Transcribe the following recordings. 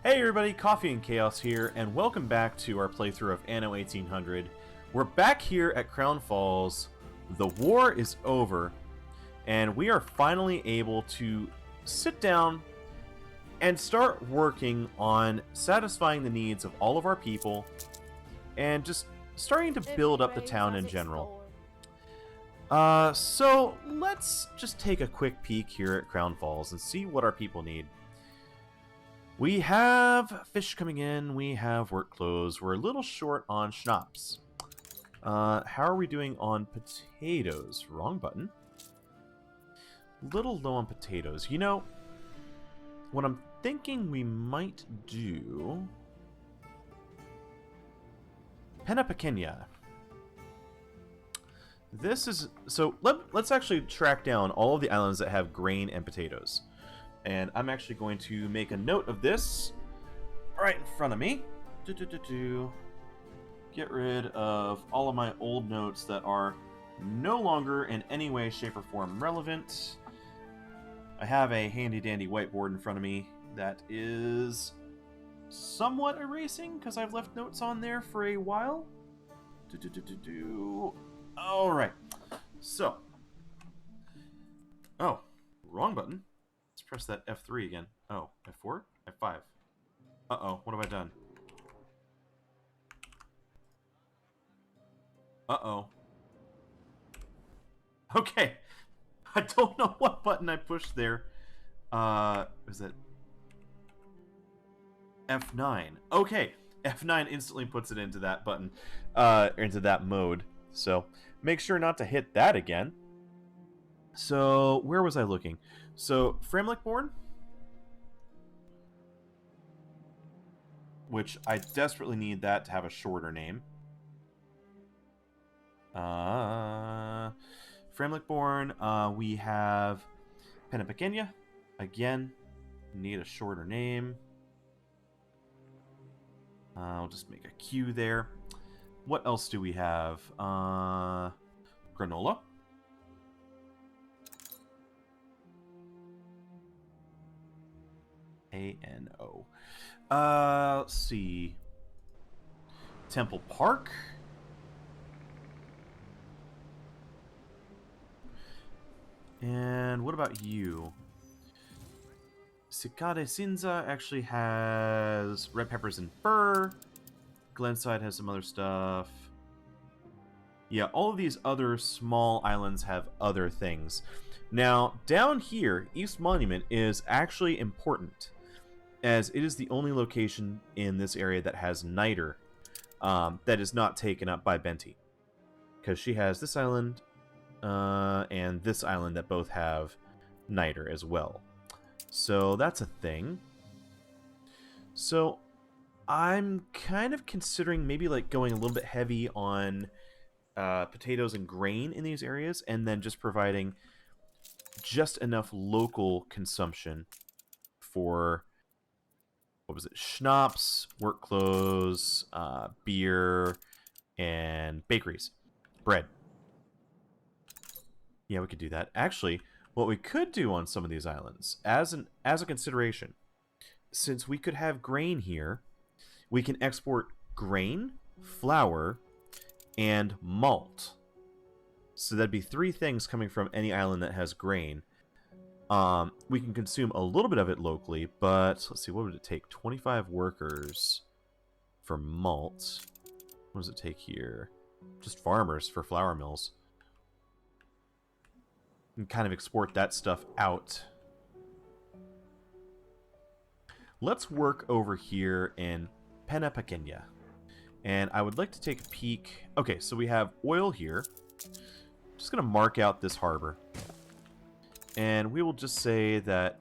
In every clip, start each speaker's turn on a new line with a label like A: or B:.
A: Hey everybody, Coffee and Chaos here, and welcome back to our playthrough of Anno 1800. We're back here at Crown Falls, the war is over, and we are finally able to sit down and start working on satisfying the needs of all of our people, and just starting to build up the town in general. So let's just take a quick peek here at Crown Falls and see what our people need. We have fish coming in, we have work clothes, we're a little short on schnapps. How are we doing on potatoes? Wrong button. Little low on potatoes. You know, what I'm thinking we might do... Penna Pequeña. This is... So, let's actually track down all of the islands that have grain and potatoes. And I'm actually going to make a note of this right in front of me. Get rid of all of my old notes that are no longer in any way, shape, or form relevant. I have a handy-dandy whiteboard in front of me that is somewhat erasing because I've left notes on there for a while. Alright. So. Oh, wrong button. Let's press that F3 again. Oh, F4? F5. Uh-oh, what have I done? Uh-oh. Okay. I don't know what button I pushed there. Is it F9? Okay. F9 instantly puts it into that button, into that mode. So, make sure not to hit that again. So, where was I looking? So, Framlickborn, which I desperately need that to have a shorter name. Framlickborn, we have Penna Pequeña. Again, need a shorter name. I'll just make a Q there. What else do we have? Granola. A-N-O. Let's see. Temple Park. And what about you? Cicade Cinza actually has red peppers and fur. Glenside has some other stuff. Yeah, all of these other small islands have other things. Now, down here, East Monument is actually important, as it is the only location in this area that has niter that is not taken up by Benti. Because she has this island and this island that both have niter as well. So that's a thing. So I'm kind of considering maybe like going a little bit heavy on potatoes and grain in these areas, and then just providing just enough local consumption for, what was it, schnapps, work clothes, beer, and bakeries. Bread. Yeah, we could do that. Actually, what we could do on some of these islands, as a consideration, since we could have grain here, we can export grain, flour, and malt. So that'd be 3 things coming from any island that has grain. We can consume a little bit of it locally, but let's see, what would it take? 25 workers for malt. What does it take here? Just farmers for flour mills. You can kind of export that stuff out. Let's work over here in Penna Pequeña. And I would like to take a peek. Okay, so we have oil here. Just going to mark out this harbor. And we will just say that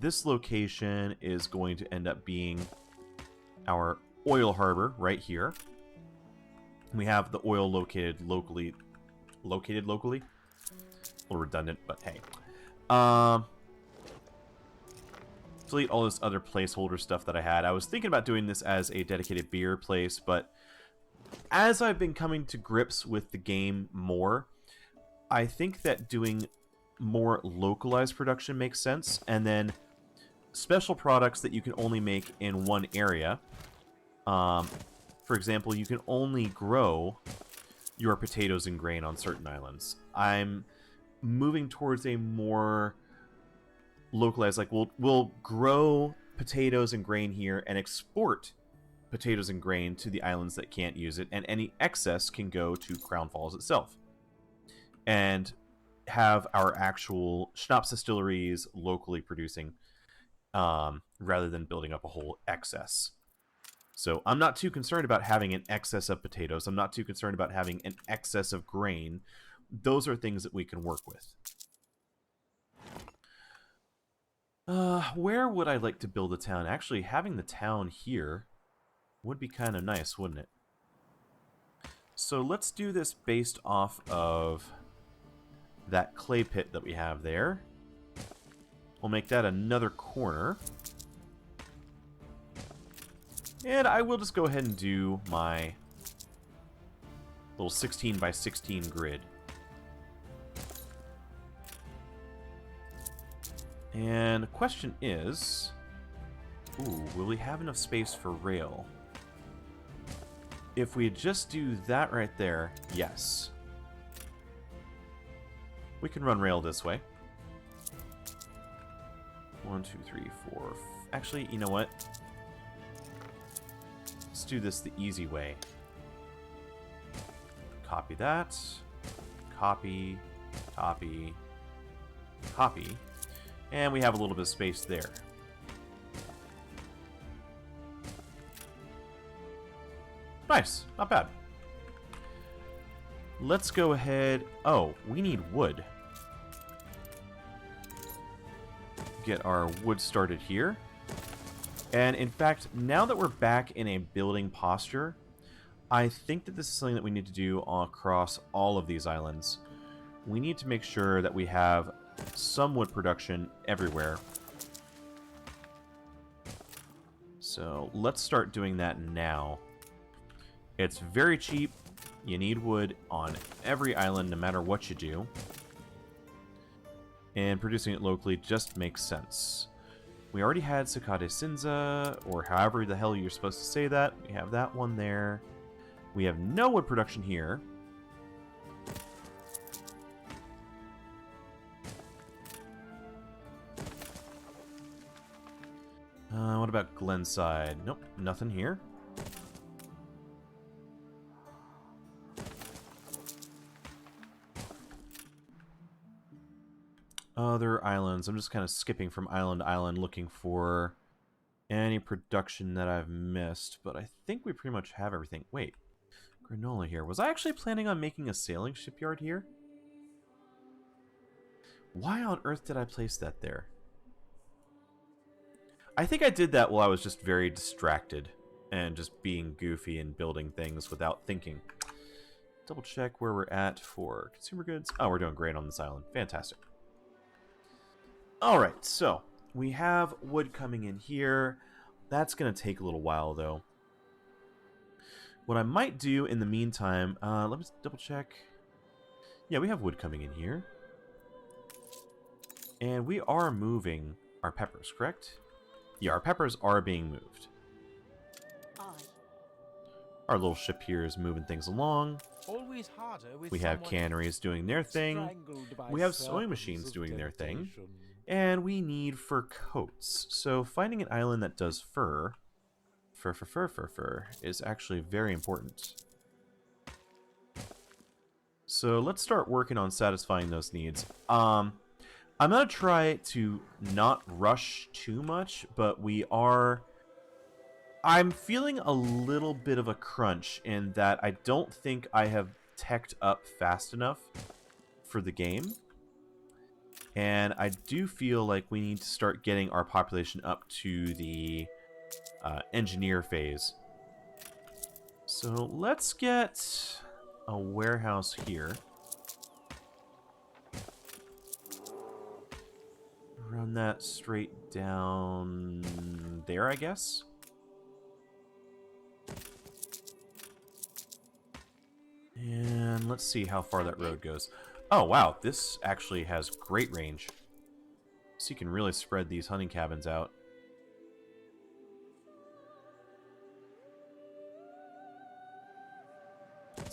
A: this location is going to end up being our oil harbor right here. We have the oil located locally. A little redundant, but hey. Delete all this other placeholder stuff that I had. I was thinking about doing this as a dedicated beer place, but as I've been coming to grips with the game more, I think that doing more localized production makes sense, and then special products that you can only make in one area. For example, you can only grow your potatoes and grain on certain islands. I'm moving towards a more localized, like we'll grow potatoes and grain here and export potatoes and grain to the islands that can't use it, and any excess can go to Crown Falls itself. And have our actual schnapps distilleries locally producing, rather than building up a whole excess. So I'm not too concerned about having an excess of potatoes. I'm not too concerned about having an excess of grain. Those are things that we can work with. Where would I like to build a town? Actually, having the town here would be kind of nice, wouldn't it? So let's do this based off of that clay pit that we have there. We'll make that another corner. And I will just go ahead and do my little 16 by 16 grid. And the question is, ooh, will we have enough space for rail? If we just do that right there, yes. We can run rail this way. 1, 2, 3, 4. Actually, you know what? Let's do this the easy way. Copy that. Copy. Copy. Copy. And we have a little bit of space there. Nice. Not bad. Let's go ahead. Oh, we need wood. Get our wood started here. And in fact, now that we're back in a building posture, I think that this is something that we need to do across all of these islands. We need to make sure that we have some wood production everywhere. So let's start doing that now. It's very cheap. You need wood on every island, no matter what you do. And producing it locally just makes sense. We already had Sakade Sinza, or however the hell you're supposed to say that. We have that one there. We have no wood production here. What about Glenside? Nope, nothing here. Other islands. I'm just kind of skipping from island to island looking for any production that I've missed, but I think we pretty much have everything. Wait, granola here. Was I actually planning on making a sailing shipyard here? Why on earth did I place that there? I think I did that while I was just very distracted and just being goofy and building things without thinking. Double check where we're at for consumer goods. Oh, we're doing great on this island. Fantastic. Alright, so we have wood coming in here. That's going to take a little while, though. What I might do in the meantime, let me double check. Yeah, we have wood coming in here. And we are moving our peppers, correct? Yeah, our peppers are being moved. Our little ship here is moving things along.
B: Always harder with
A: We have canneries doing their thing. We have sewing machines doing their thing. And we need fur coats. So finding an island that does fur is actually very important. So let's start working on satisfying those needs. I'm going to try to not rush too much, but I'm feeling a little bit of a crunch in that I don't think I have teched up fast enough for the game. And I do feel like we need to start getting our population up to the engineer phase. So let's get a warehouse here. Run that straight down there, I guess. And let's see how far that road goes. Oh, wow. This actually has great range. So you can really spread these hunting cabins out.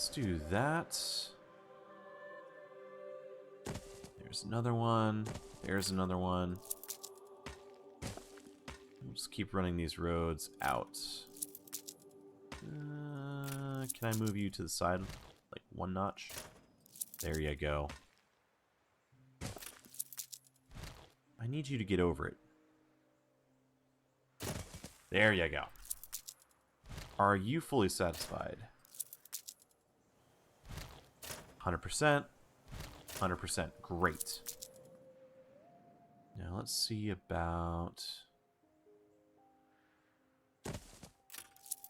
A: Let's do that. There's another one. There's another one. We'll just keep running these roads out. Can I move you to the side, like one notch? There you go. I need you to get over it. There you go. Are you fully satisfied? 100%. 100%. Great. Now let's see about...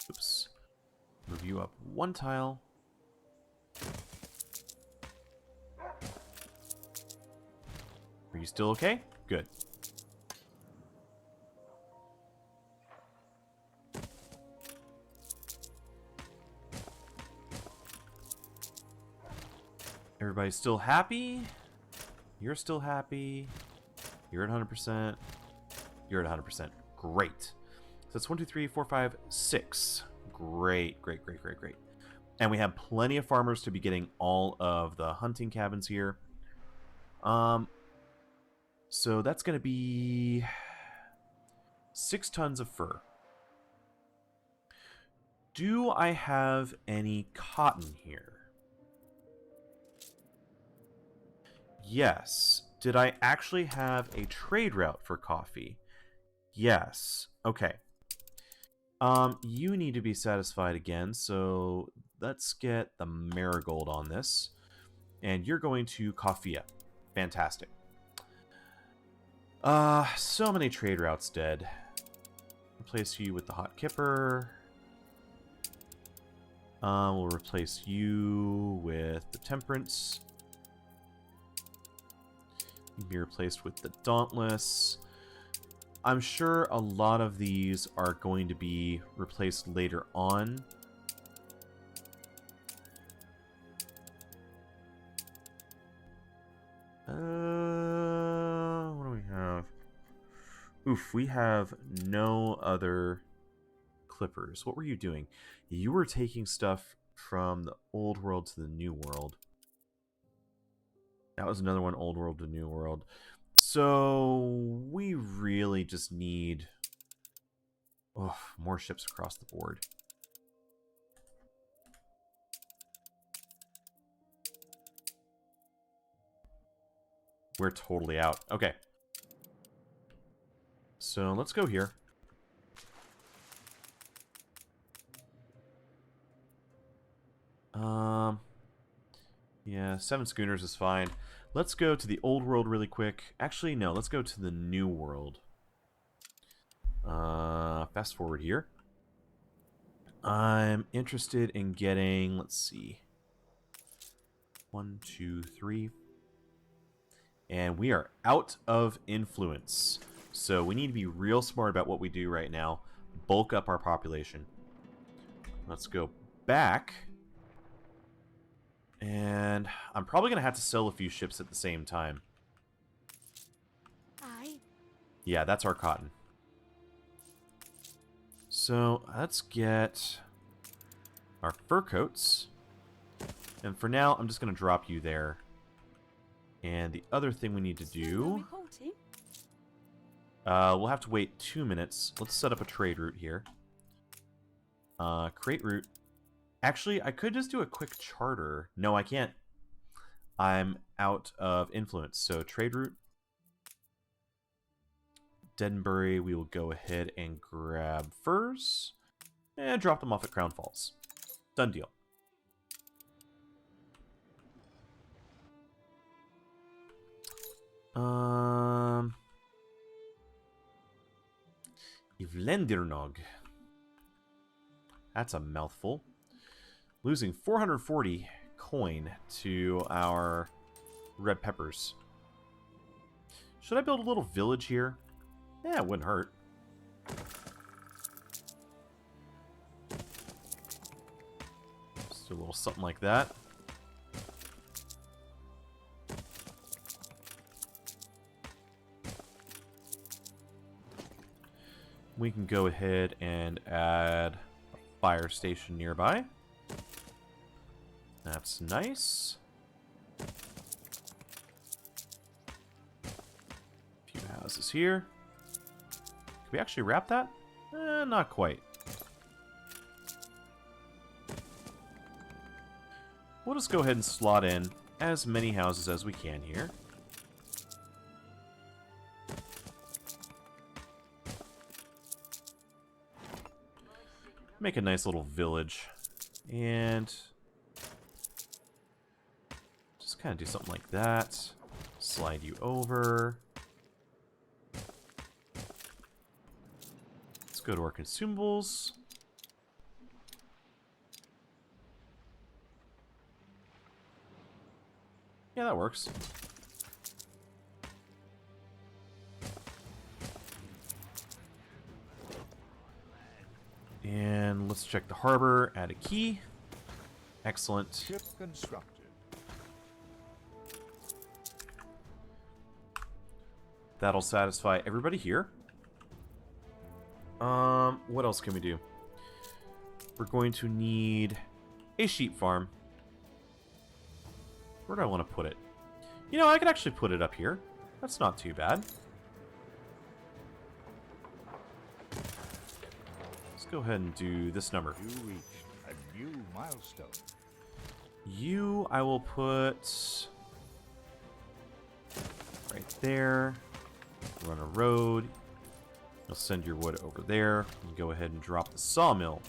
A: Oops. Move you up one tile. Are you still okay? Good. Everybody's still happy? You're still happy? You're at 100%. You're at 100%. Great. So that's 1, 2, 3, 4, 5, 6. Great, great, great, great, great. And we have plenty of farmers to be getting all of the hunting cabins here. So that's going to be 6 tons of fur. Do I have any cotton here? Yes. Did I actually have a trade route for coffee? Yes. Okay. You need to be satisfied again, so let's get the marigold on this. And you're going to Coffea. Fantastic. So many trade routes dead. Replace you with the hot kipper. We'll replace you with the temperance. You can be replaced with the dauntless. I'm sure a lot of these are going to be replaced later on. What do we have? Oof, we have no other clippers. What were you doing? You were taking stuff from the old world to the new world. That was another one, old world to new world. So we really just need more ships across the board. We're totally out. Okay. So let's go here. Yeah, 7 schooners is fine. Let's go to the old world really quick. Actually, no, let's go to the new world. Fast forward here. I'm interested in getting, let's see. 1, 2, 3. And we are out of influence. So we need to be real smart about what we do right now. Bulk up our population. Let's go back. And I'm probably going to have to sell a few ships at the same time.
B: Aye.
A: Yeah, that's our cotton. So let's get our fur coats. And for now, I'm just going to drop you there. And the other thing we need to do... we'll have to wait 2 minutes. Let's set up a trade route here. Create route. Actually, I could just do a quick charter. No, I can't. I'm out of influence. So trade route. Denbury, we will go ahead and grab furs. And drop them off at Crown Falls. Done deal. Ivlendirnog. That's a mouthful. Losing 440 coin to our red peppers. Should I build a little village here? Yeah, it wouldn't hurt. Just do a little something like that. We can go ahead and add a fire station nearby. That's nice. A few houses here. Can we actually wrap that? Not quite. We'll just go ahead and slot in as many houses as we can here. Make a nice little village. And just kind of do something like that. Slide you over. Let's go to our consumables. Yeah, that works. And let's check the harbor, add a key. Excellent.
B: Ship constructed.
A: That'll satisfy everybody here. What else can we do? We're going to need a sheep farm. Where do I want to put it? You know, I could actually put it up here. That's not too bad. Let's go ahead and do this number.
B: You reached a new milestone.
A: You, I will put right there. Run a road. You'll send your wood over there. And go ahead and drop the sawmill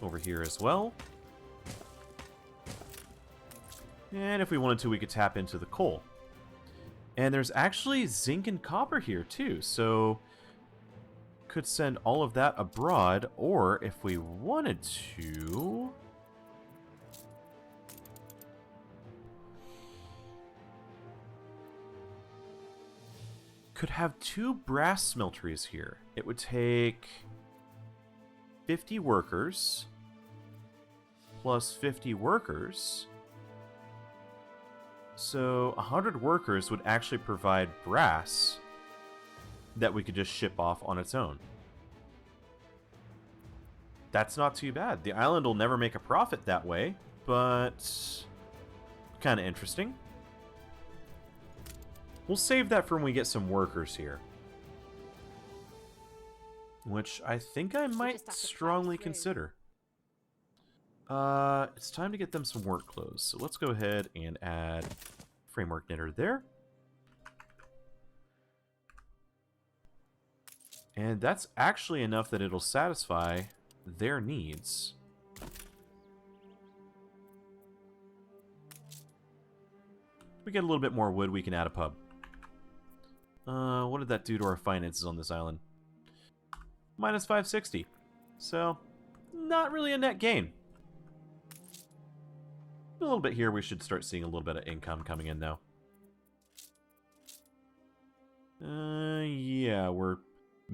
A: over here as well. And if we wanted to, we could tap into the coal. And there's actually zinc and copper here too, so could send all of that abroad, or if we wanted to, could have 2 brass smelteries here. It would take 50 workers plus 50 workers. So 100 workers would actually provide brass that we could just ship off on its own. That's not too bad. The island will never make a profit that way, but kind of interesting. We'll save that for when we get some workers here. Which I think I might strongly consider. It's time to get them some work clothes. So let's go ahead and add framework knitter there. And that's actually enough that it'll satisfy their needs. We get a little bit more wood, we can add a pub. What did that do to our finances on this island? Minus 560. So, not really a net gain. A little bit here, we should start seeing a little bit of income coming in now. Yeah, we're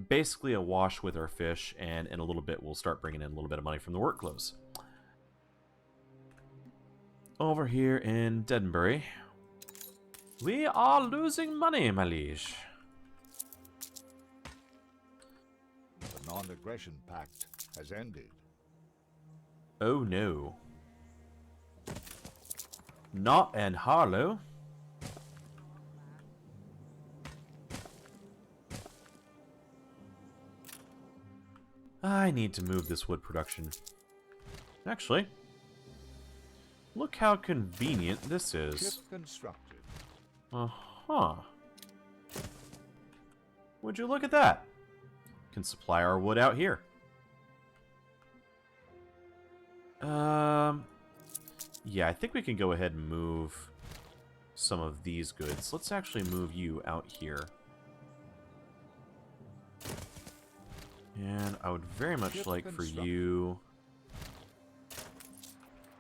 A: basically awash with our fish, and in a little bit we'll start bringing in a little bit of money from the work clothes. Over here in Denbury, we are losing money, my liege.
B: The non-aggression pact has ended.
A: Oh no. Not in Harlow. I need to move this wood production. Actually, look how convenient this is.
B: Ship constructed.
A: Uh-huh. Would you look at that? Can supply our wood out here. Yeah, I think we can go ahead and move some of these goods. Let's actually move you out here. And I would very much like for you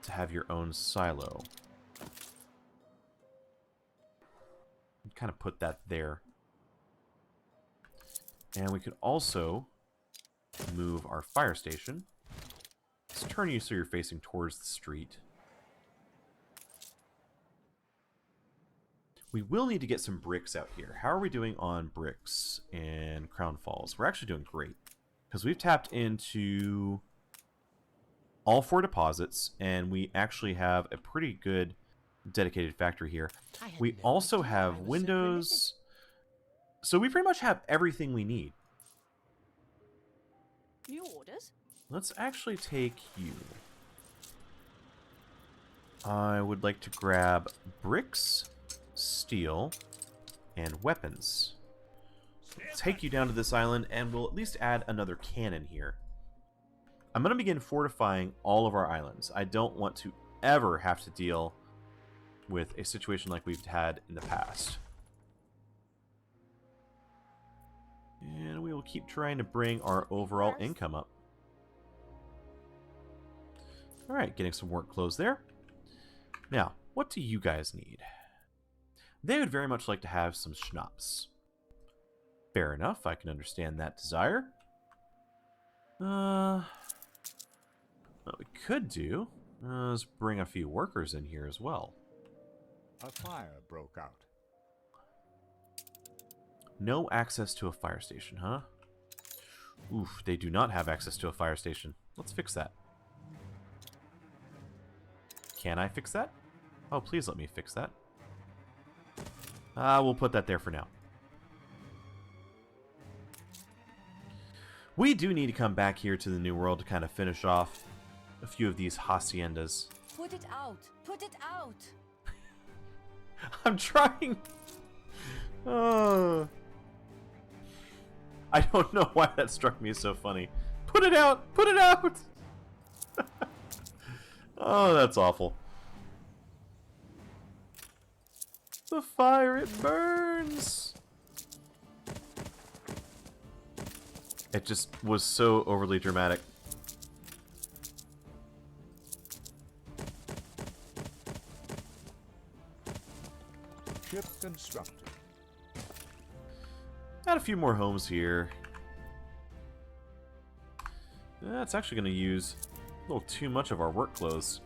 A: to have your own silo. Kind of put that there. And we could also move our fire station. Let's turn you so you're facing towards the street. We will need to get some bricks out here. How are we doing on bricks in Crown Falls? We're actually doing great, because we've tapped into all 4 deposits, and we actually have a pretty good dedicated factory here. We also have windows, so we pretty much have everything we need.
C: New orders?
A: Let's actually take you. I would like to grab bricks, steel, and weapons. Take you down to this island, and we'll at least add another cannon here. I'm going to begin fortifying all of our islands. I don't want to ever have to deal with a situation like we've had in the past. And we will keep trying to bring our overall income up. Alright, getting some work clothes there. Now, what do you guys need? They would very much like to have some schnapps. Fair enough, I can understand that desire. What we could do is bring a few workers in here as well.
B: A fire broke out.
A: No access to a fire station, huh? Oof, they do not have access to a fire station. Let's fix that. Can I fix that? Oh, please let me fix that. We'll put that there for now. We do need to come back here to the New World to kind of finish off a few of these haciendas.
C: Put it out! Put it out!
A: I'm trying. I don't know why that struck me as so funny. Put it out! Put it out! Oh, that's awful. The fire, it burns! It just was so overly dramatic.
B: Ship constructed.
A: Add a few more homes here. That's actually going to use a little too much of our work clothes.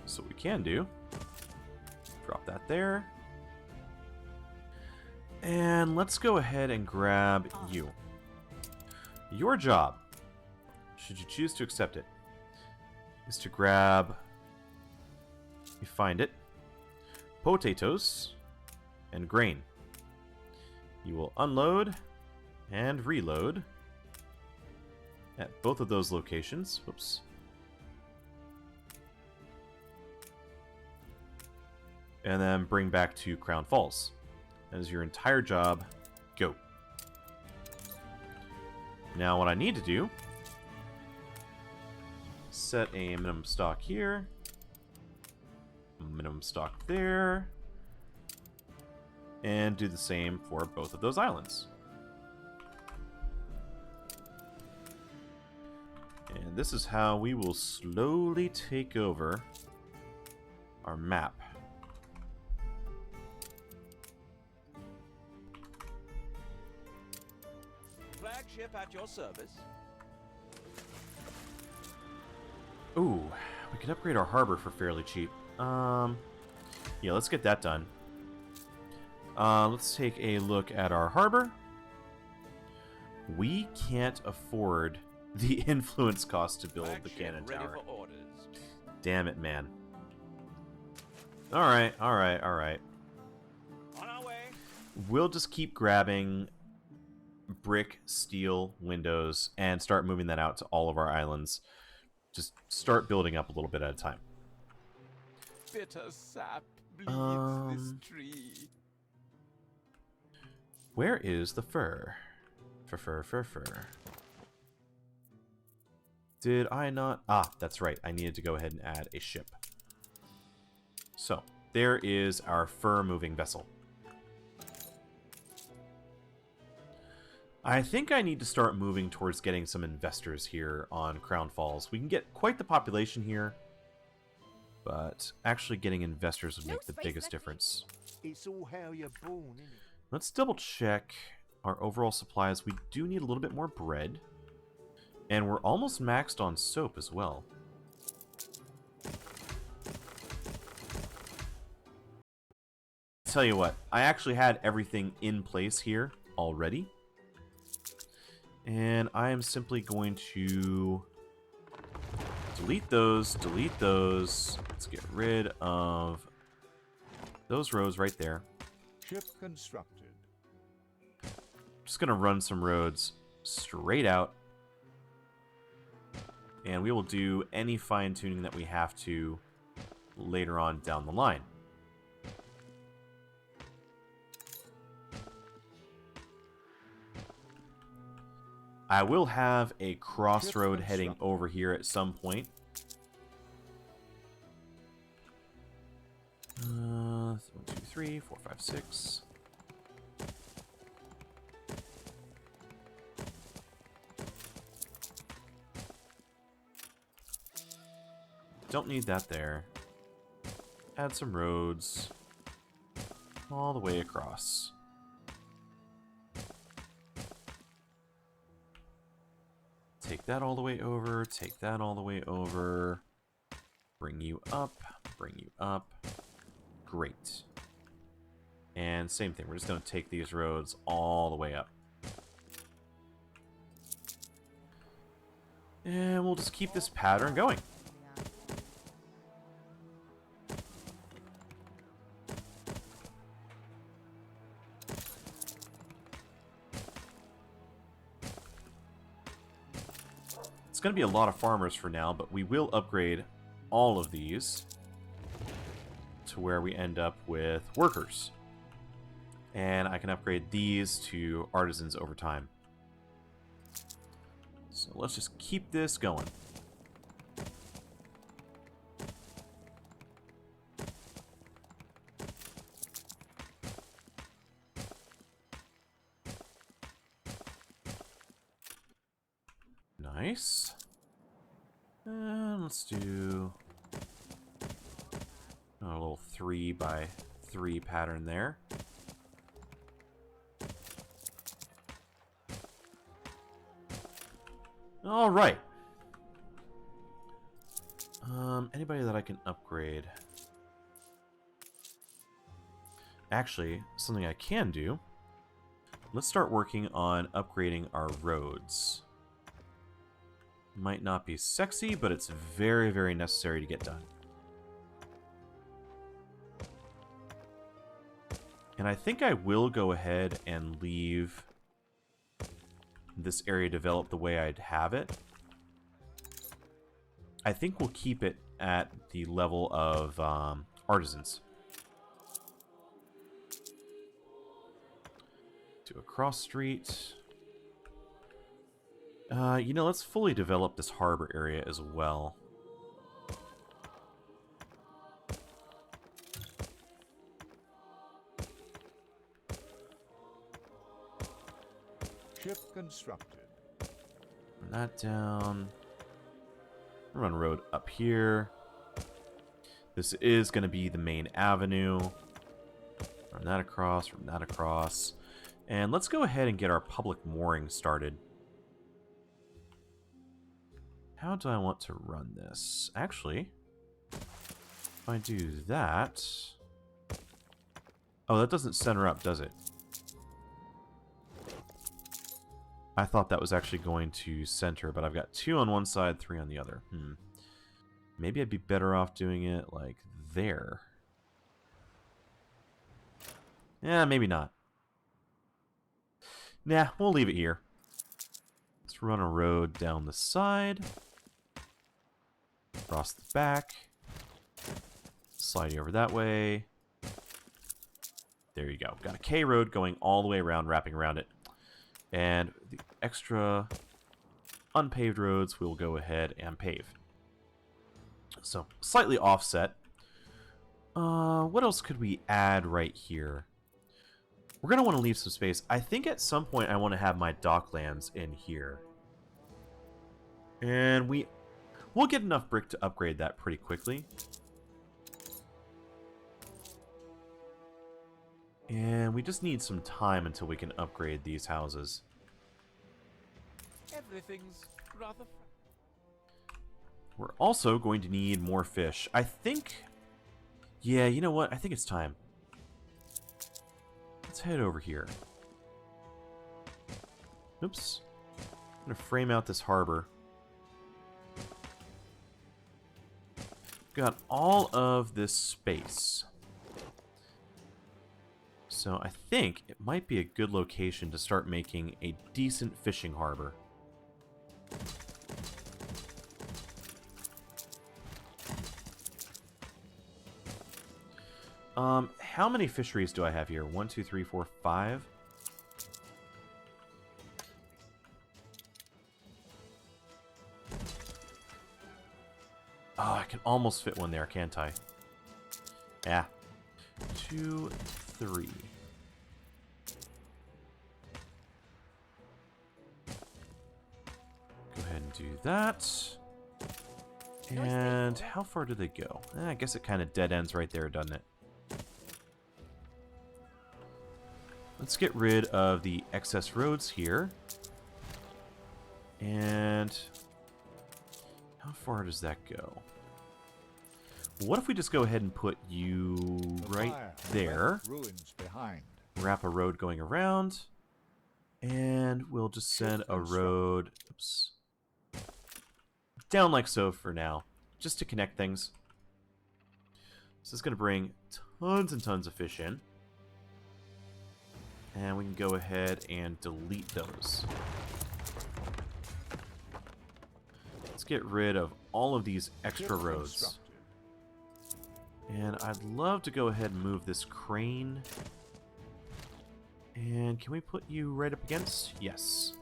A: So what we can do, drop that there. And let's go ahead and grab you. Your job, should you choose to accept it, is to grab, you find it, potatoes and grain. You will unload and reload at both of those locations. Whoops. And then bring back to Crown Falls. That is your entire job. Go. Now what I need to do, set a minimum stock here, minimum stock there, and do the same for both of those islands. And this is how we will slowly take over our map.
D: Flagship at your service.
A: Ooh, we could upgrade our harbor for fairly cheap. Yeah, let's get that done. Let's take a look at our harbor. We can't afford the influence cost to build the cannon tower. Damn it, man. Alright.
D: On our way.
A: We'll just keep grabbing brick, steel, windows, and start moving that out to all of our islands. Just start building up a little bit at a time.
D: Bitter sap bleeds this tree.
A: Where is the fur? Fur. Did I not? Ah, that's right. I needed to go ahead and add a ship. So, there is our fur moving vessel. I think I need to start moving towards getting some investors here on Crown Falls. We can get quite the population here, but actually getting investors would make the biggest difference.
B: It's all how you're born, isn't it?
A: Let's double check our overall supplies. We do need a little bit more bread, and we're almost maxed on soap as well. Tell you what, I actually had everything in place here already. And I am simply going to delete those, delete those. Let's get rid of those roads right there.
B: Ship constructed.
A: Just going to run some roads straight out. And we will do any fine-tuning that we have to later on down the line. I will have a crossroad heading over here at some point. 1, 2, 3, 4, 5, 6. Don't need that there. Add some roads all the way across. Take that all the way over, take that all the way over. Bring you up, bring you up. Great. And same thing, we're just going to take these roads all the way up. And we'll just keep this pattern going. It's going to be a lot of farmers for now, but we will upgrade all of these to where we end up with workers. And I can upgrade these to artisans over time. So let's just keep this going. Nice. And let's do a little 3x3 pattern there. All right. Anybody that I can upgrade? Actually, something I can do. Let's start working on upgrading our roads. Might not be sexy, but it's very, very necessary to get done. And I think I will go ahead and leave this area developed the way I'd have it. I think we'll keep it at the level of artisans. Do a cross street. You know, let's fully develop this harbor area as well.
B: Ship constructed.
A: Run that down. Run a road up here. This is going to be the main avenue. Run that across, run that across. And let's go ahead and get our public mooring started. How do I want to run this? Actually, if I do that... Oh, that doesn't center up, does it? I thought that was actually going to center, but I've got 2 on one side, 3 on the other. Maybe I'd be better off doing it like there. Yeah, maybe not. Nah, we'll leave it here. Let's run a road down the side. Across the back. Sliding over that way. There you go. Got a K road going all the way around, wrapping around it. And the extra unpaved roads we'll go ahead and pave. So, slightly offset. What else could we add right here? We're going to want to leave some space. I think at some point I want to have my docklands in here. And we'll get enough brick to upgrade that pretty quickly. And we just need some time until we can upgrade these houses.
D: Everything's rather...
A: We're also going to need more fish. I think... Yeah, you know what? I think it's time. Let's head over here. Oops. I'm going to frame out this harbor. got all of this space. So I think it might be a good location to start making a decent fishing harbor. How many fisheries do I have here? 1, 2, 3, 4, 5. Oh, I can almost fit one there, can't I? Yeah. 2, 3. Go ahead and do that. And how far do they go? I guess it kind of dead ends right there, doesn't it? Let's get rid of the excess roads here. And how far does that go? What if we just go ahead and put you right there?
B: Ruins behind.
A: Wrap a road going around. And we'll just send a road... Oops. Down like so for now. Just to connect things. So it's going to bring tons and tons of fish in. And we can go ahead and delete those. Let's get rid of all of these extra roads. And I'd love to go ahead and move this crane. And can we put you right up against? Yes.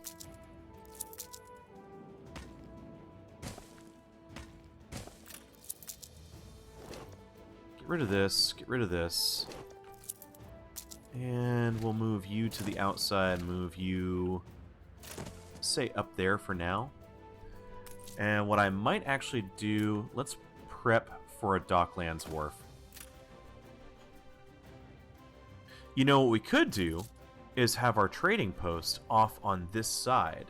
A: Get rid of this. Get rid of this. And we'll move you to the outside. Move you, say, up there for now. And what I might actually do, let's prep for a Docklands Wharf. You know what we could do is have our trading post off on this side.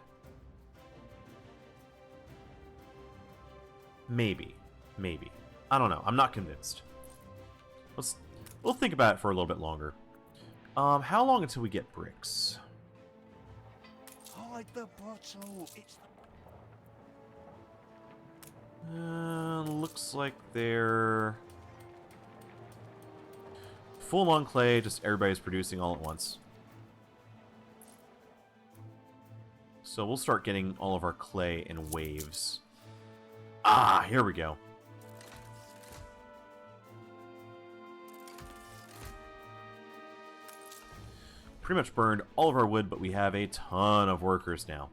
A: Maybe. Maybe. I don't know. I'm not convinced. We'll think about it for a little bit longer. How long until we get bricks?
B: Hide the bottle. It's
A: Looks like they're full on clay, just everybody's producing all at once. So we'll start getting all of our clay in waves. Ah, here we go. Pretty much burned all of our wood, but we have a ton of workers now.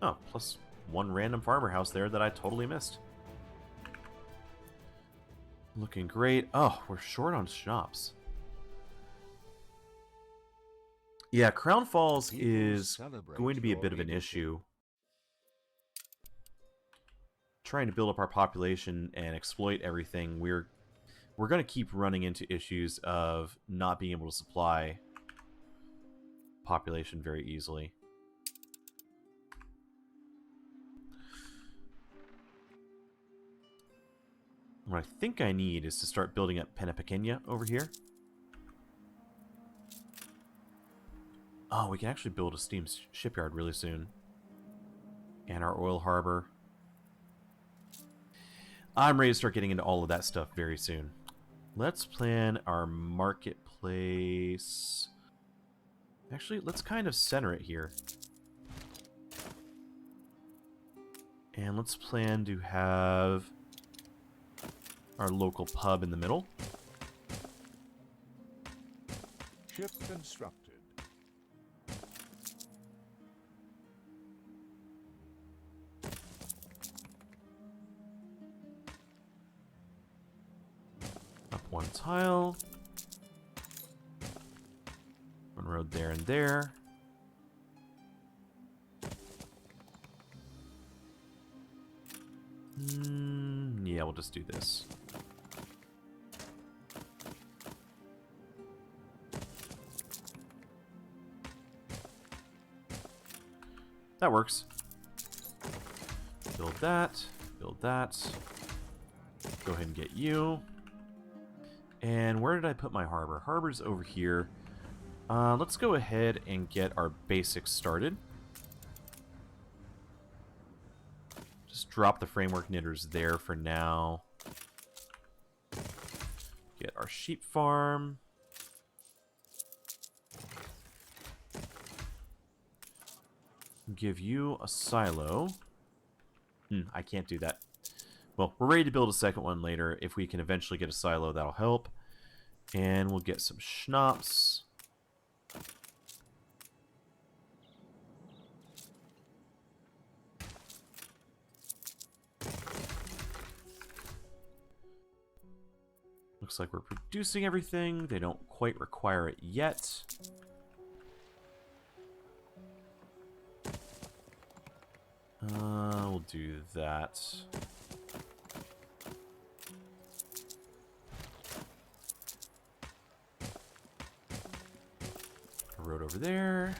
A: Oh, plus one random farmer house there that I totally missed. Looking great. Oh, we're short on shops. Yeah, Crown Falls is going to be a bit of an issue. Trying to build up our population and exploit everything. We're going to keep running into issues of not being able to supply population very easily. What I think I need is to start building up Peña over here. Oh, we can actually build a steam shipyard really soon. And our oil harbor. I'm ready to start getting into all of that stuff very soon. Let's plan our marketplace. Actually, let's kind of center it here. And let's plan to have our local pub in the middle.
B: ship constructed.
A: Up one tile. One road there and there. Yeah, we'll just do this. That works. Build that. Build that. Go ahead and get you. And where did I put my harbor? Harbor's over here. Let's go ahead and get our basics started. Just Just drop the framework knitters there for now. Get our sheep farm. Give you a silo. I can't do that. Well, we're ready to build a second one later. If we can eventually get a silo, that'll help. And we'll get some schnapps. Looks like we're producing everything. They don't quite require it yet. We'll do that. A road over there.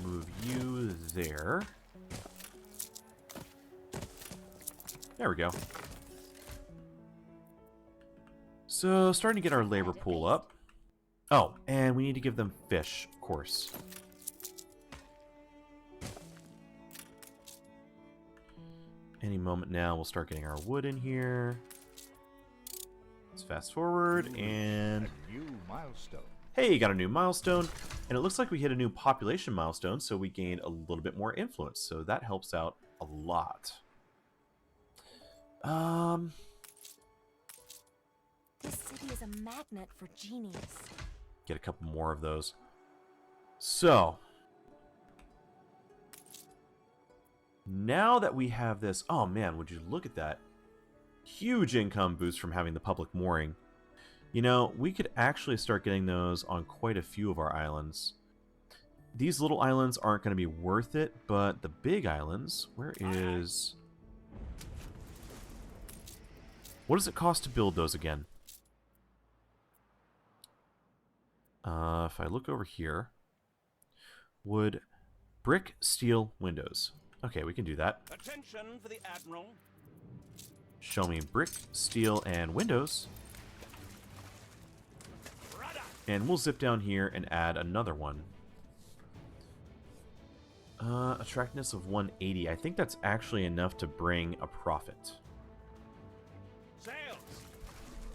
A: Move you there. There we go. So, starting to get our labor pool up. Oh, and we need to give them fish, of course. Any moment now, we'll start getting our wood in here. Let's fast forward, and...
B: A new milestone.
A: Hey, got a new milestone. And it looks like we hit a new population milestone, so we gained a little bit more influence. So that helps out a lot.
C: This city is a magnet for genies.
A: Get a couple more of those. So, now that we have this... Oh man, would you look at that. Huge income boost from having the public mooring. You know, we could actually start getting those on quite a few of our islands. These little islands aren't going to be worth it, but the big islands... Where is... What does it cost to build those again? If I look over here, wood, brick, steel, windows. Okay, we can do that.
D: Attention for the Admiral.
A: Show me brick, steel, and windows. And we'll zip down here and add another one. Attractiveness of 180. I think that's actually enough to bring a profit.
D: Sails.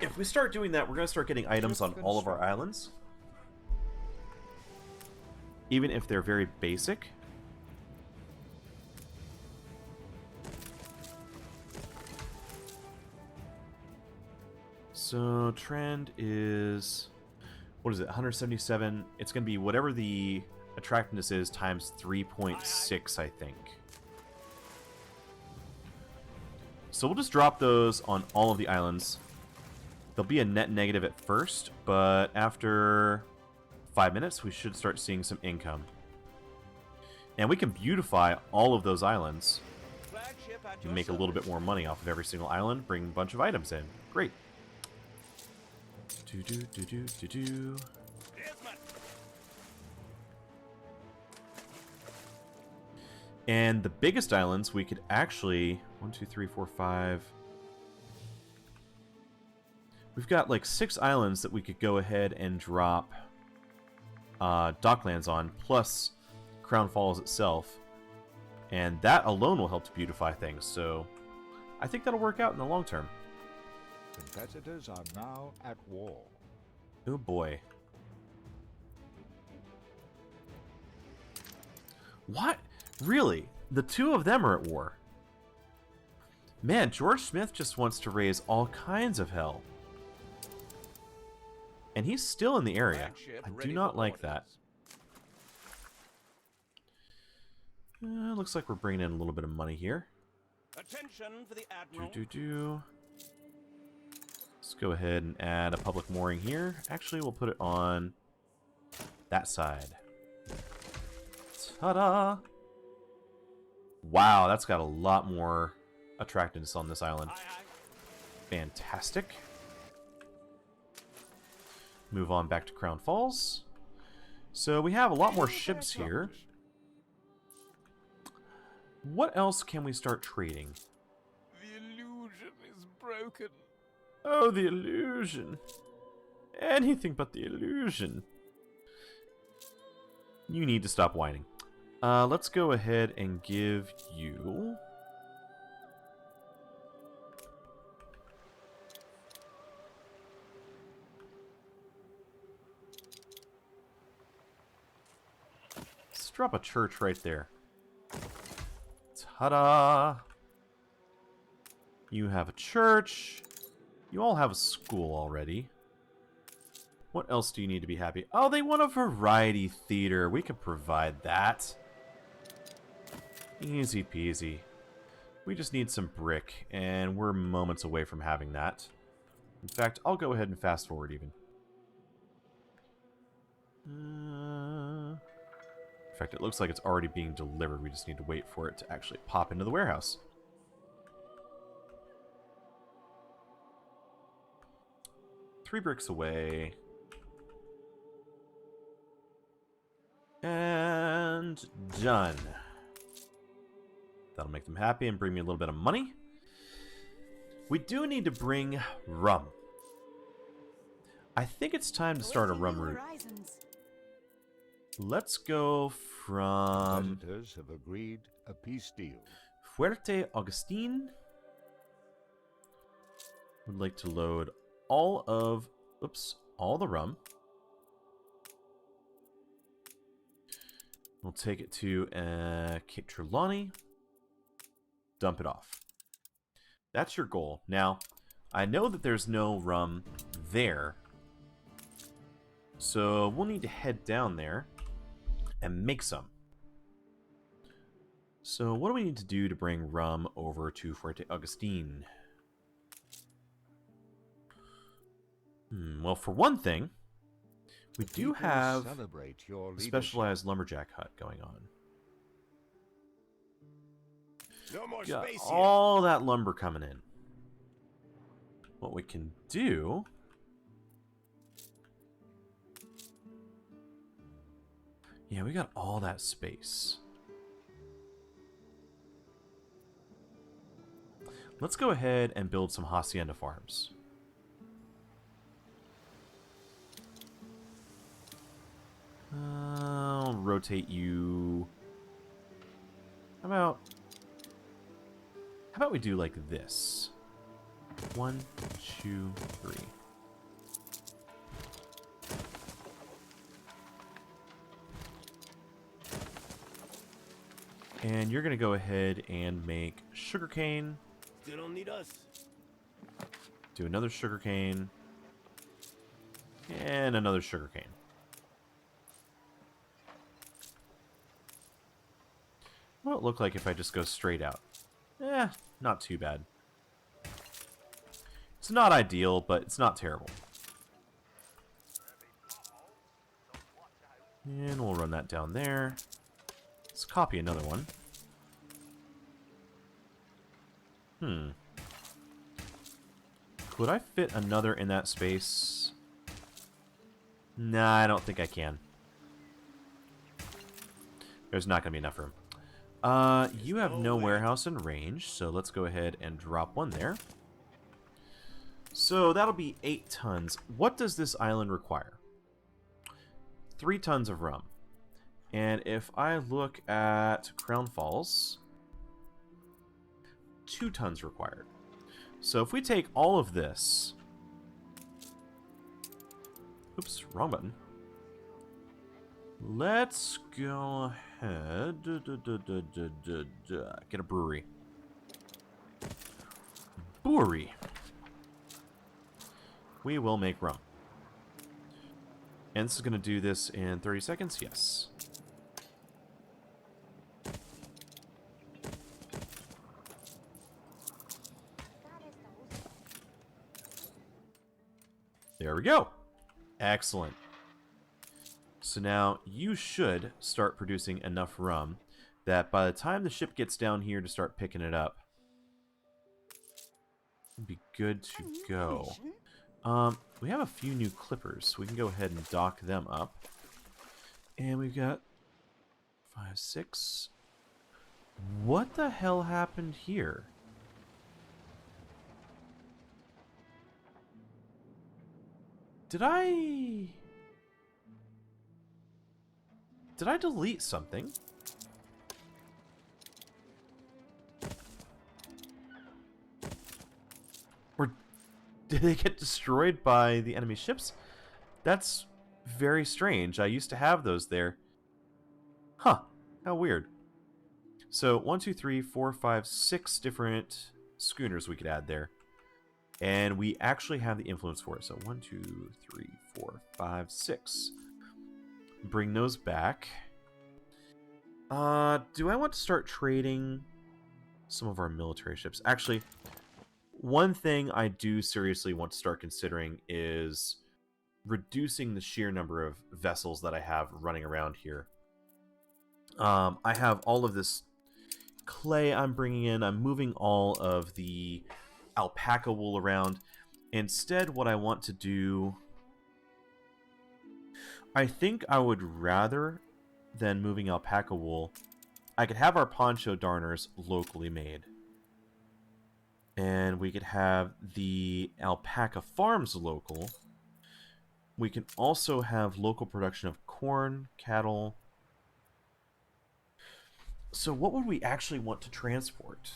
A: If we start doing that, we're going to start getting items on all of our islands. Even if they're very basic. So, trend is... What is it? 177. It's going to be whatever the attractiveness is times 3.6, I think. So we'll just drop those on all of the islands. There'll be a net negative at first, but after 5 minutes, we should start seeing some income. And we can beautify all of those islands. And make a little bit more money off of every single island, bring a bunch of items in. Great. Do-do-do-do-do-do. And the biggest islands, we could actually... 1, 2, 3, 4, 5... We've got like 6 islands that we could go ahead and drop Docklands on, plus Crown Falls itself. And that alone will help to beautify things, so I think that'll work out in the long term.
B: Competitors are now at war.
A: Oh boy. What? Really? The two of them are at war? Man, George Smith just wants to raise all kinds of hell. And he's still in the area. I do not like that. Looks like we're bringing in a little bit of money here.
D: Attention for the Admiral.
A: Let's go ahead and add a public mooring here. Actually, we'll put it on that side. Ta-da! Wow, that's got a lot more attractiveness on this island.
D: Aye, aye.
A: Fantastic. Move on back to Crown Falls. So we have a lot more ships here. What else can we start trading?
D: The illusion is broken.
A: Oh, the illusion. Anything but the illusion. You need to stop whining. Let's go ahead and give you... Let's drop a church right there. Ta-da! You have a church. You all have a school already. What else do you need to be happy? Oh, they want a variety theater. We can provide that. Easy peasy. We just need some brick, and we're moments away from having that. In fact, I'll go ahead and fast forward even. In fact, it looks like it's already being delivered. We just need to wait for it to actually pop into the warehouse. Three bricks away. And done. That'll make them happy and bring me a little bit of money. We do need to bring rum. I think it's time to start a rum route. Let's go from
B: Competitors have agreed a peace deal.
A: Fuerte Augustine. Would like to load all of, all the rum. We'll take it to Cape Trelawney. Dump it off. That's your goal. Now, I know that there's no rum there. So we'll need to head down there and make some. So what do we need to do to bring rum over to Fuerte Augustine? Well, for one thing, we do have a specialized lumberjack hut going on.
D: No more
A: Got
D: space here.
A: all that lumber coming in. What we can do... Yeah, we got all that space. Let's go ahead and build some hacienda farms. I'll rotate you. How about we do like this? 1, 2, 3. And you're gonna go ahead and make sugarcane.
D: They don't need us.
A: Do another sugarcane. And another sugarcane. What will it look like if I just go straight out? Not too bad. It's not ideal, but it's not terrible. And we'll run that down there. Let's copy another one. Could I fit another in that space? Nah, I don't think I can. There's not going to be enough room. You have no warehouse in range, so let's go ahead and drop one there. So that'll be 8 tons. What does this island require? 3 tons of rum. And if I look at Crown Falls, 2 tons required. So if we take all of this... Oops, wrong button. Let's go ahead. Get a brewery. Brewery. We will make rum. And this is going to do this in 30 seconds? Yes. There we go. Excellent. So now you should start producing enough rum that by the time the ship gets down here to start picking it up, it'd be good to go. We have a few new clippers, so we can go ahead and dock them up. And we've got 5, 6. What the hell happened here? Did I delete something? Did they get destroyed by the enemy ships? That's very strange. I used to have those there. Huh. How weird. So 1, 2, 3, 4, 5, 6 different schooners we could add there. And we actually have the influence for it. So 1, 2, 3, 4, 5, 6. Bring those back. Do I want to start trading some of our military ships? Actually, one thing I do seriously want to start considering is reducing the sheer number of vessels that I have running around here. I have all of this clay I'm bringing in. I'm moving all of the alpaca wool around. Instead, what I want to do... I think I would rather than moving alpaca wool, I could have our poncho darners locally made. And we could have the alpaca farms local. We can also have local production of corn, cattle. So what would we actually want to transport?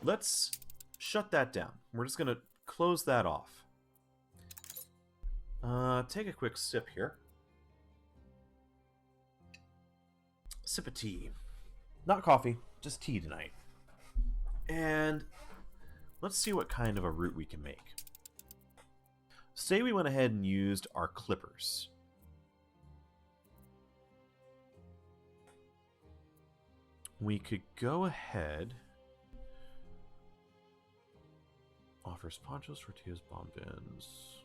A: Let's shut that down. We're just going to close that off. Take a quick sip here. Sip of tea. Not coffee, just tea tonight. And let's see what kind of a route we can make. Say we went ahead and used our clippers. We could go ahead... Offers ponchos, tortillas, bomb bins.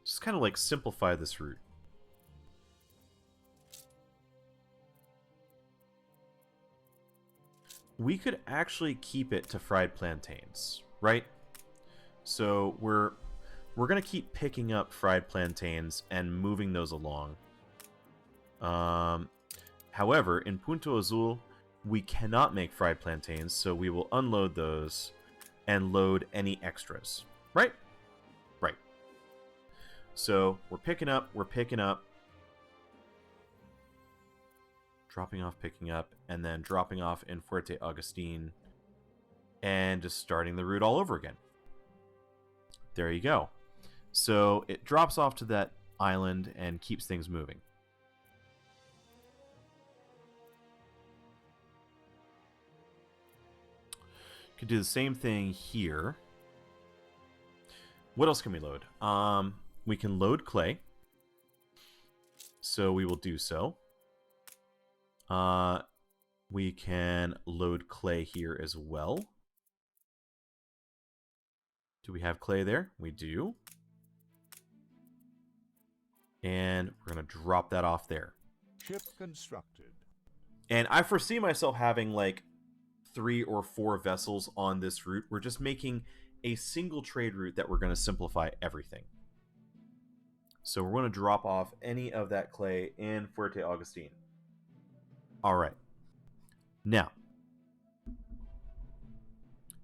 A: Just kind of like simplify this route. We could actually keep it to fried plantains, right? So we're gonna keep picking up fried plantains and moving those along. However, in Punto Azul, we cannot make fried plantains, so we will unload those and load any extras. Right? Right. So we're picking up, dropping off, picking up, and then dropping off in Fuerte Agustin, and just starting the route all over again. There you go. So it drops off to that island and keeps things moving. Could do the same thing here. What else can we load? We can load clay. So we will do so. We can load clay here as well. Do we have clay there? We do. And we're going to drop that off there.
B: Ship constructed.
A: And I foresee myself having like 3 or 4 vessels on this route. We're just making a single trade route that we're going to simplify everything. So we're going to drop off any of that clay in Fuerte Agustin. Alright. Now,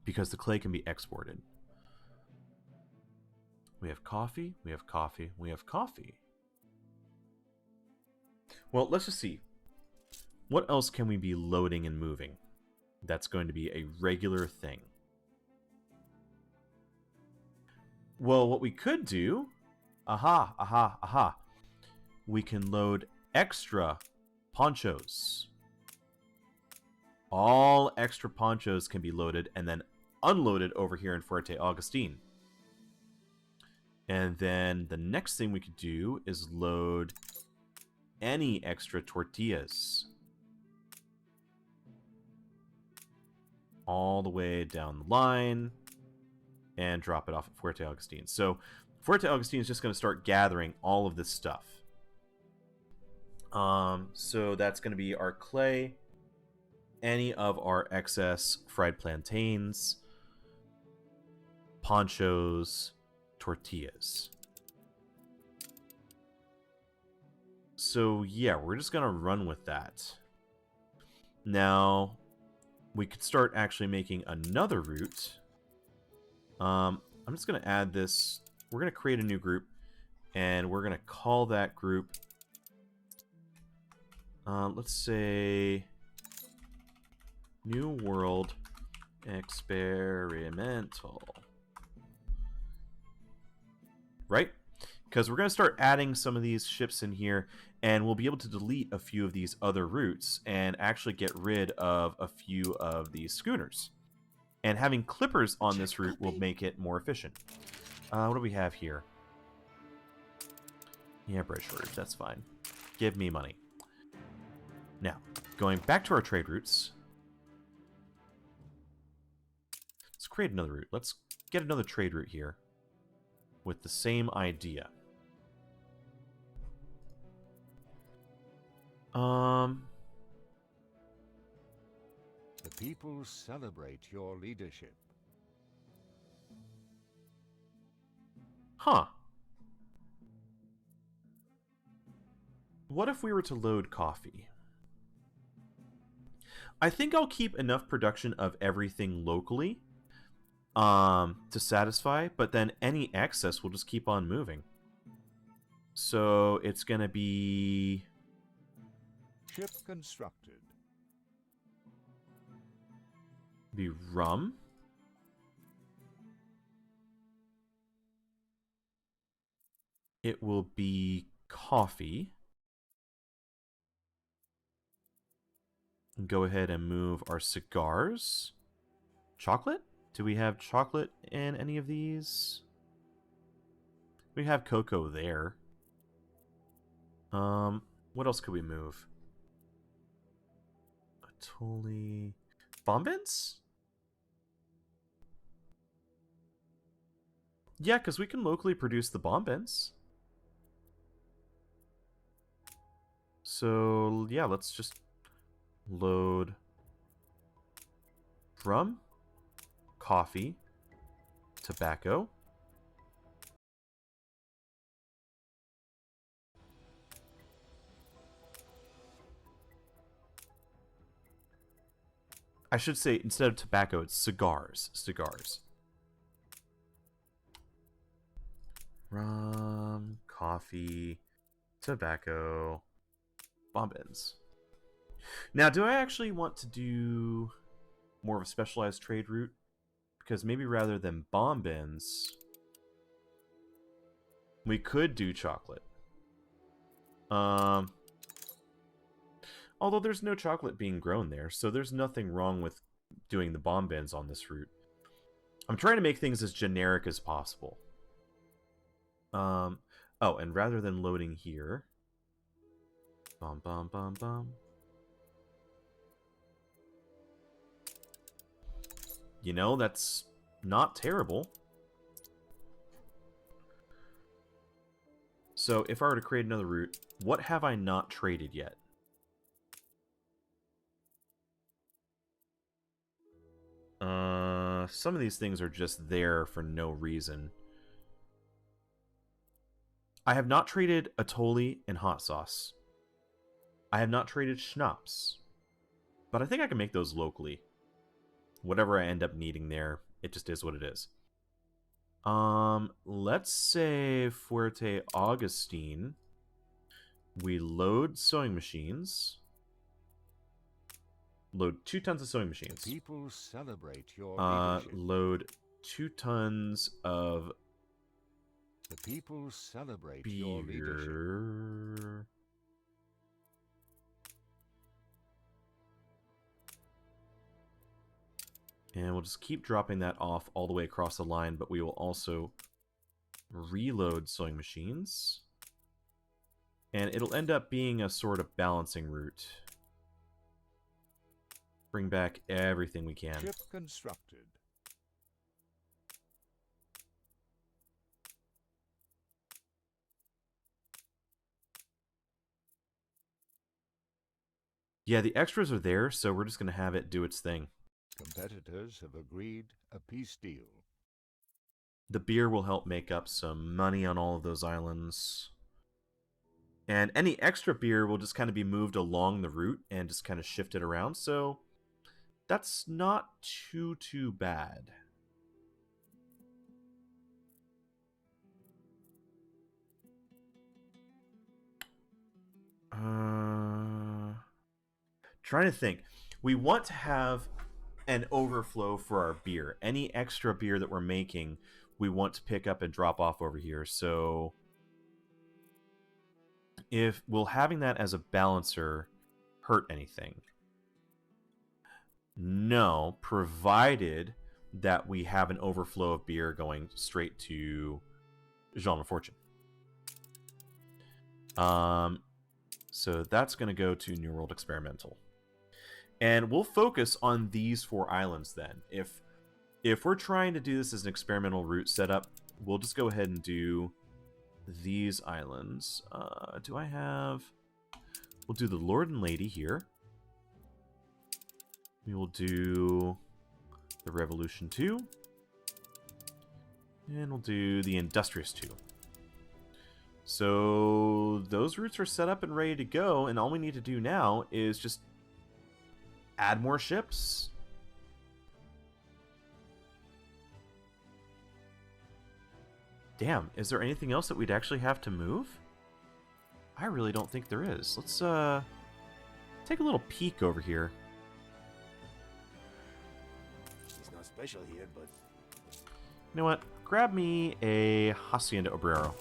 A: because the clay can be exported, we have coffee, we have coffee, we have coffee. Well, let's just see. What else can we be loading and moving? That's going to be a regular thing. Well, what we could do... Aha. We can load extra ponchos. All extra ponchos can be loaded and then unloaded over here in Fuerte Agustin. And then the next thing we could do is load any extra tortillas. All the way down the line and drop it off at Fuerte Agustin. So Fuerte Agustin is just going to start gathering all of this stuff. So that's going to be our clay, any of our excess fried plantains, ponchos, tortillas. So yeah, we're just going to run with that. Now, we could start actually making another route. I'm just going to add this. We're going to create a new group, And we're going to call that group, let's say, New World Experimental. Right? Because we're going to start adding some of these ships in here, and we'll be able to delete a few of these other routes and actually get rid of a few of these schooners. And having clippers on this route will make it more efficient. What do we have here? Yeah, bread shortage, that's fine. Give me money. Now, going back to our trade routes. Let's create another route. Let's get another trade route here with the same idea.
B: The people celebrate your leadership.
A: Huh. What if we were to load coffee? I think I'll keep enough production of everything locally to satisfy, but then any excess will just keep on moving. So it's going to be...
B: Ship constructed.
A: Be rum. It will be coffee. Go ahead and move our cigars. Chocolate? Do we have chocolate in any of these? We have cocoa there. What else could we move? Atoli... Bombins? Yeah, because we can locally produce the bombins. So, yeah, let's just load rum, coffee, tobacco. I should say, instead of tobacco, it's cigars. Cigars. Rum, coffee, tobacco, bombins. Now, do I actually want to do more of a specialized trade route? Because maybe rather than bombins, we could do chocolate. Although there's no chocolate being grown there, so there's nothing wrong with doing the bombins on this route. I'm trying to make things as generic as possible. Oh, and rather than loading here... Bum, bum, bum, bum. You know, that's not terrible. So, if I were to create another route, what have I not traded yet? Some of these things are just there for no reason. I have not traded Atoli and hot sauce. I have not traded schnapps. But I think I can make those locally. Whatever I end up needing there, it just is what it is. Let's say Fuerte Augustine. We load sewing machines. Load 2 tons of sewing machines.
B: People celebrate your leadership.
A: Load 2 tons of
B: The people celebrate your leadership.
A: beer. And we'll just keep dropping that off all the way across the line, but we will also reload sewing machines. And it'll end up being a sort of balancing route. Bring back everything we can.
B: Ship constructed.
A: Yeah, the extras are there, so we're just going to have it do its thing.
B: Competitors have agreed a peace deal.
A: The beer will help make up some money on all of those islands. And any extra beer will just kind of be moved along the route and just kind of shifted around, so that's not too bad. Trying to think. We want to have an overflow for our beer. Any extra beer that we're making, we want to pick up and drop off over here. So if will having that as a balancer hurt anything? No, provided that we have an overflow of beer going straight to Jean of Fortune. So that's going to go to New World Experimental. And we'll focus on these 4 islands then. If we're trying to do this as an experimental route setup, we'll just go ahead and do these islands. Do I have... We'll do the Lord and Lady here. We will do the Revolution 2. And we'll do the Industrious 2. So those routes are set up and ready to go, and all we need to do now is just add more ships. Damn, is there anything else that we'd actually have to move? I really don't think there is. Let's take a little peek over here.
D: It's not special here, but
A: You know what? Grab me a Hacienda Obrero.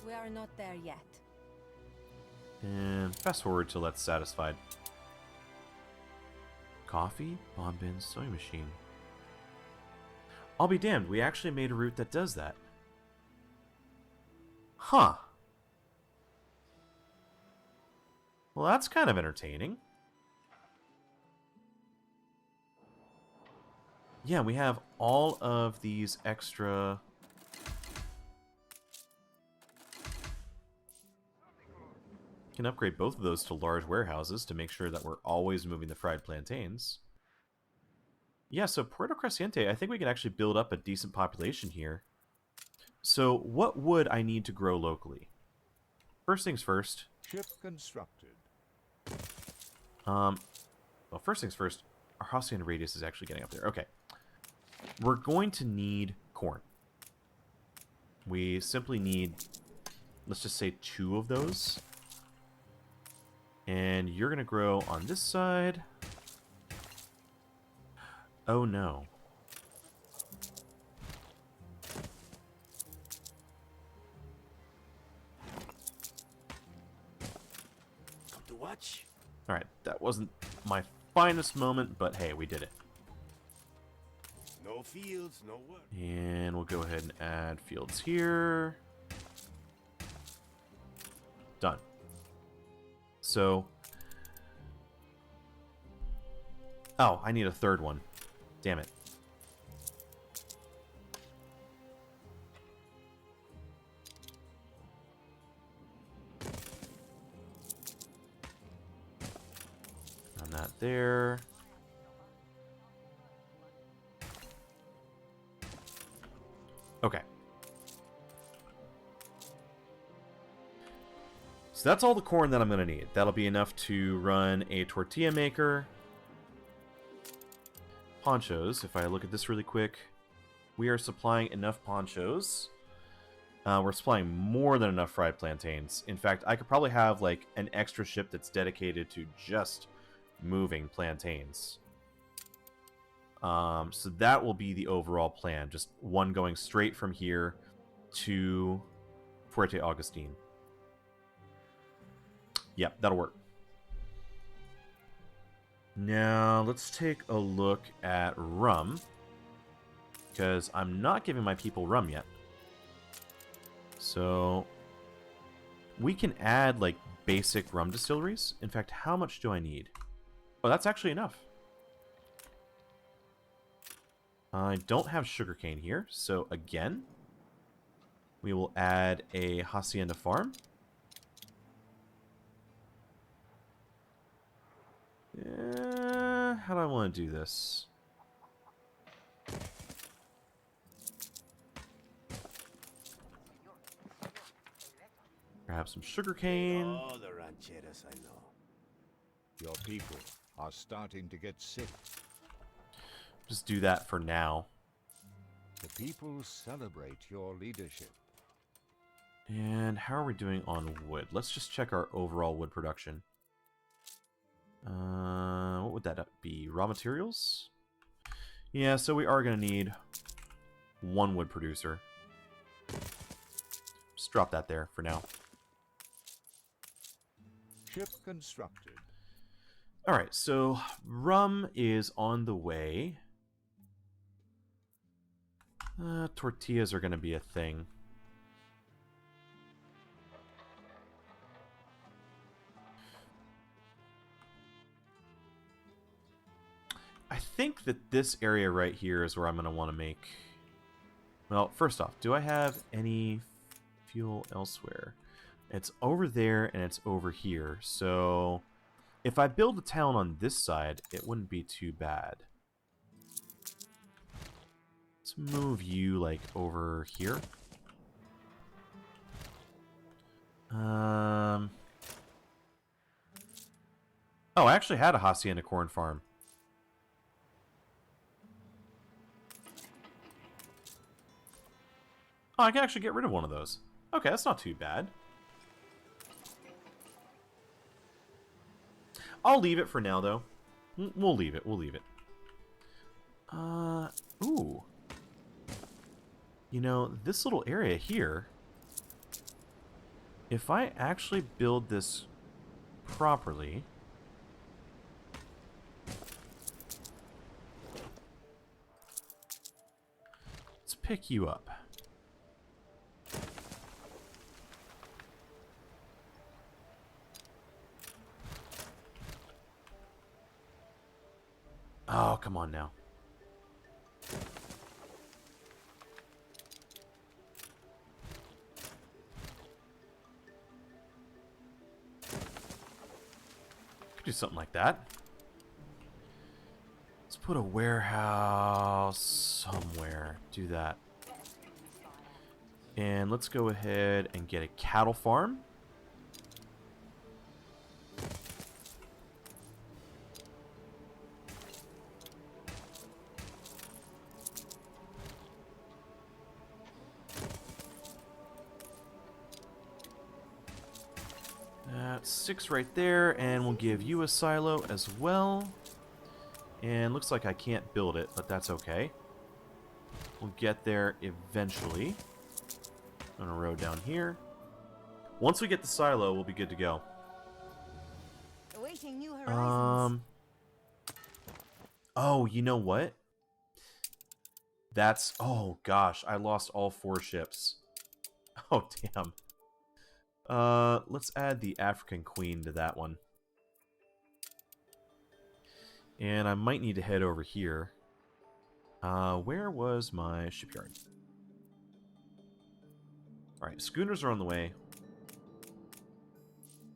C: We are not there yet.
A: And fast forward till that's satisfied. Coffee, bomb bin, sewing machine. I'll be damned, we actually made a route that does that. Huh. Well, that's kind of entertaining. Yeah, we have all of these extra... Can upgrade both of those to large warehouses to make sure that we're always moving the fried plantains. Yeah, so Puerto Creciente, I think we can actually build up a decent population here. So what would I need to grow locally? First things first.
B: Ship constructed.
A: Well, first things first, our Hacienda radius is actually getting up there. Okay. We're going to need corn. We simply need, let's just say 2 of those. And you're going to grow on this side. Oh no.
D: come to watch.
A: Alright, that wasn't my finest moment, but hey, we did it.
D: No fields, no work.
A: And we'll go ahead and add fields here. Done. So... Oh, I need a third one. Damn it. I'm not there. Okay. So that's all the corn that I'm going to need. That'll be enough to run a tortilla maker. Ponchos, if I look at this really quick, we are supplying enough ponchos. We're supplying more than enough fried plantains. In fact, I could probably have like an extra ship that's dedicated to just moving plantains. So that will be the overall plan. Just one going straight from here to Fuerte Augustine. Yep, that'll work. Now, let's take a look at rum. Because I'm not giving my people rum yet. So, we can add, like, basic rum distilleries. In fact, how much do I need? Oh, that's actually enough. I don't have sugarcane here, so again, we will add a hacienda farm. How do I want to do this? Perhaps some sugarcane.
D: Oh, the rancheras, I know.
B: Your people are starting to get sick.
A: Just do that for now.
B: The people celebrate your leadership.
A: And how are we doing on wood? Let's just check our overall wood production. What would that be? Raw materials? Yeah, so we are going to need one wood producer. Just drop that there for now.
B: Ship constructed.
A: Alright, so rum is on the way. Tortillas are going to be a thing. I think that this area right here is where I'm going to want to make... Well, first off, do I have any fuel elsewhere? It's over there and it's over here. So if I build a town on this side, it wouldn't be too bad. Let's move you, like, over here. Oh, I actually had a hacienda corn farm. Oh, I can actually get rid of one of those. Okay, that's not too bad. I'll leave it for now, though. We'll leave it. We'll leave it. Ooh. You know, this little area here, if I actually build this properly... Let's pick you up. Oh, come on now. Could do something like that. Let's put a warehouse somewhere. Do that. And let's go ahead and get a cattle farm. That's 6 right there, and we'll give you a silo as well. And looks like I can't build it, but that's okay. We'll get there eventually. On a road down here. Once we get the silo, we'll be good to go.
C: Awaiting new horizons.
A: Oh, you know what? That's... Oh, gosh. I lost all 4 ships. Oh, damn. Let's add the African Queen to that one. And I might need to head over here. Where was my shipyard? Alright, schooners are on the way.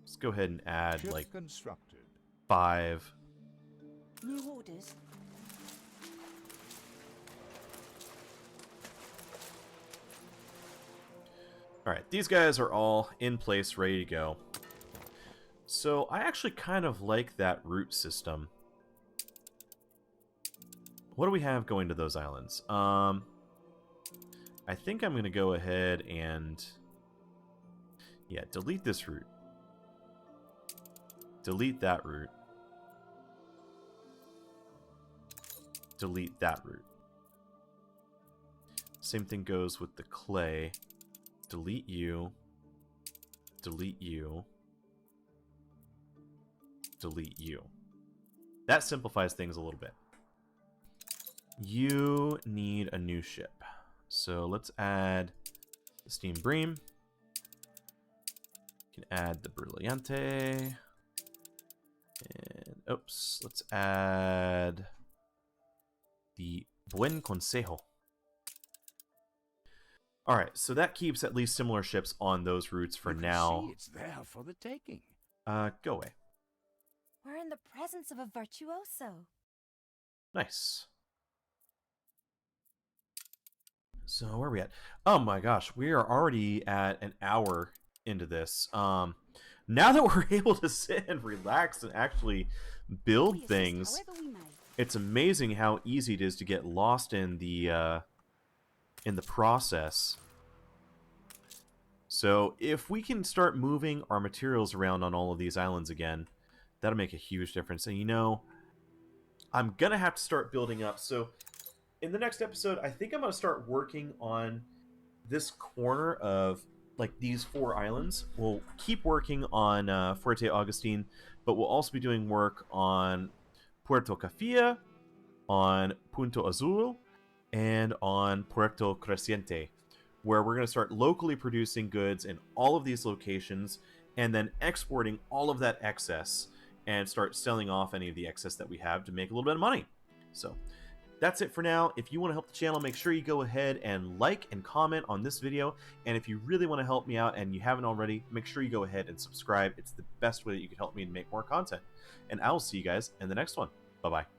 A: Let's go ahead and add,
B: Ship
A: like,
B: constructed.
A: 5.
C: New orders.
A: Alright, these guys are all in place, ready to go. So, I actually kind of like that route system. What do we have going to those islands? I think I'm going to go ahead and... Yeah, delete this route. Delete that route. Delete that route. Same thing goes with the clay. Delete you. Delete you. Delete you. That simplifies things a little bit. You need a new ship. So let's add the Steam Bream. You can add the Brilliante. And, oops, let's add the Buen Consejo. Alright, so that keeps at least similar ships on those routes for
D: You can
A: now.
D: see it's there for the taking.
A: Go away.
C: We're in the presence of a virtuoso.
A: Nice. So where are we at? Oh my gosh, we are already at an hour into this. Now that we're able to sit and relax and actually build
C: We assist
A: things,
C: however we may.
A: it's amazing how easy it is to get lost in the process. So if we can start moving our materials around on all of these islands again, that'll make a huge difference. And I'm going to have to start building up. So in the next episode, I think I'm going to start working on this corner of like these 4 islands. We'll keep working on Fuerte Augustine, but we'll also be doing work on Puerto Cafia, on Punto Azul, and on Puerto Creciente, where we're going to start locally producing goods in all of these locations and then exporting all of that excess and start selling off any of the excess that we have to make a little bit of money. So that's it for now. If you want to help the channel, make sure you go ahead and like and comment on this video. And if you really want to help me out and you haven't already, make sure you go ahead and subscribe. It's the best way that you can help me to make more content. And I will see you guys in the next one. Bye-bye.